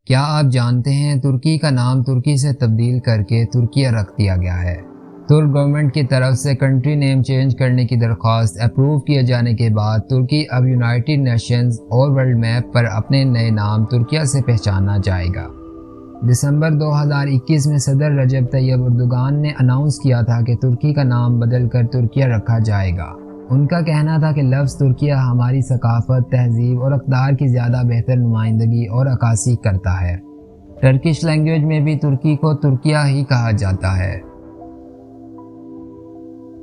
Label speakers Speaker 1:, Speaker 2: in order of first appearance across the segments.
Speaker 1: کیا آپ جانتے ہیں ترکی کا نام ترکی سے تبدیل کر کے ترکیہ رکھ دیا گیا ہے؟ ترک گورنمنٹ کی طرف سے کنٹری نیم چینج کرنے کی درخواست اپروو کیے جانے کے بعد ترکی اب یونائٹڈ نیشنز اور ورلڈ میپ پر اپنے نئے نام ترکیہ سے پہچانا جائے گا۔ دسمبر 2021 میں صدر رجب طیب اردوغان نے اناؤنس کیا تھا کہ ترکی کا نام بدل کر ترکیہ رکھا جائے گا۔ ان کا کہنا تھا کہ لفظ ترکیہ ہماری ثقافت، تہذیب اور اقدار کی زیادہ بہتر نمائندگی اور عکاسی کرتا ہے۔ ٹرکش لینگویج میں بھی ترکی کو ترکیہ ہی کہا جاتا ہے۔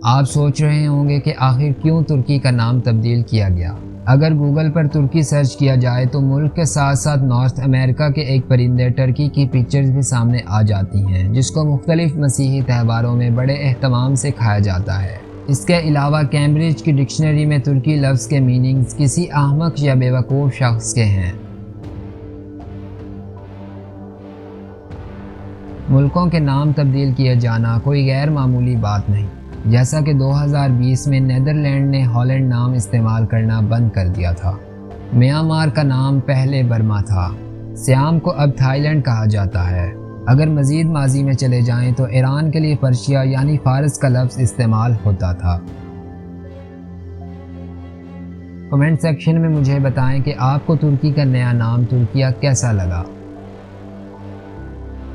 Speaker 1: آپ سوچ رہے ہوں گے کہ آخر کیوں ترکی کا نام تبدیل کیا گیا؟ اگر گوگل پر ترکی سرچ کیا جائے تو ملک کے ساتھ ساتھ نارتھ امریکہ کے ایک پرندے ٹرکی کی پکچرز بھی سامنے آ جاتی ہیں، جس کو مختلف مسیحی تہواروں میں بڑے اہتمام سے کھایا جاتا ہے۔ اس کے علاوہ کیمبرج کی ڈکشنری میں ترکی لفظ کے میننگز کسی احمق یا بیوقوف شخص کے ہیں۔ ملکوں کے نام تبدیل کیے جانا کوئی غیر معمولی بات نہیں، جیسا کہ 2020 میں نیدرلینڈ نے ہالینڈ نام استعمال کرنا بند کر دیا تھا۔ میانمار کا نام پہلے برما تھا، سیام کو اب تھائی لینڈ کہا جاتا ہے۔ اگر مزید ماضی میں چلے جائیں تو ایران کے لیے پرشیا یعنی فارس کا لفظ استعمال ہوتا تھا۔ کمنٹ سیکشن میں مجھے بتائیں کہ آپ کو ترکی کا نیا نام ترکیہ کیسا لگا۔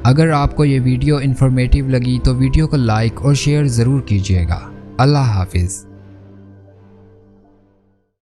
Speaker 1: اگر آپ کو یہ ویڈیو انفارمیٹیو لگی تو ویڈیو کو لائک اور شیئر ضرور کیجیے گا۔ اللہ حافظ۔